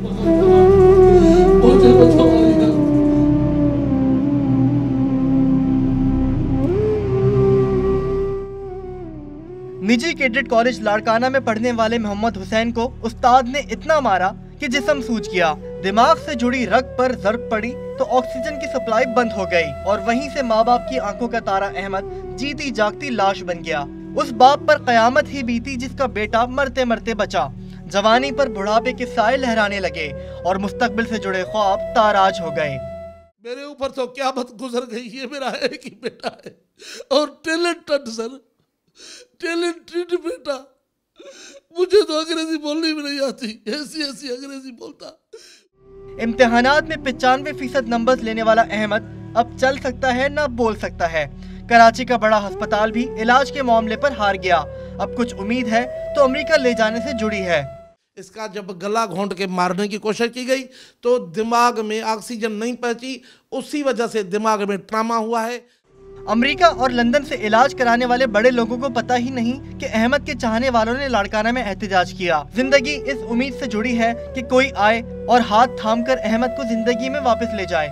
मुझे बचाओ। निजी कैडेट कॉलेज लाड़काना में पढ़ने वाले मोहम्मद हुसैन को उस्ताद ने इतना मारा कि जिस्म सूज गया। दिमाग से जुड़ी रग पर जर्ब पड़ी तो ऑक्सीजन की सप्लाई बंद हो गई और वहीं से माँ बाप की आंखों का तारा अहमद जीती जागती लाश बन गया। उस बाप पर कयामत ही बीती जिसका बेटा मरते मरते बचा। जवानी पर बुढ़ापे के साए लहराने लगे और मुस्तकबिल से जुड़े ख्वाब ताराज हो गए। मेरे ऊपर तो क़यामत गुजर गई। ये मेरा एक ही बेटा है और टैलेंटेड सर, टैलेंटेड बेटा। मुझे तो अंग्रेजी बोलनी भी नहीं आती, ऐसी ऐसी अंग्रेजी बोलता। इम्तिहानात में 95% नंबर्स लेने वाला अहमद अब चल सकता है ना बोल सकता है। कराची का बड़ा अस्पताल भी इलाज के मामले पर हार गया। अब कुछ उम्मीद है तो अमेरिका ले जाने से जुड़ी है। इसका जब गला घोंट के मारने की कोशिश की गई तो दिमाग में ऑक्सीजन नहीं पहुंची, उसी वजह से दिमाग में ट्रामा हुआ है। अमेरिका और लंदन से इलाज कराने वाले बड़े लोगों को पता ही नहीं कि अहमद के चाहने वालों ने लाड़काना में एहतजाज किया। जिंदगी इस उम्मीद से जुड़ी है कि कोई आए और हाथ थामकर अहमद को जिंदगी में वापस ले जाए।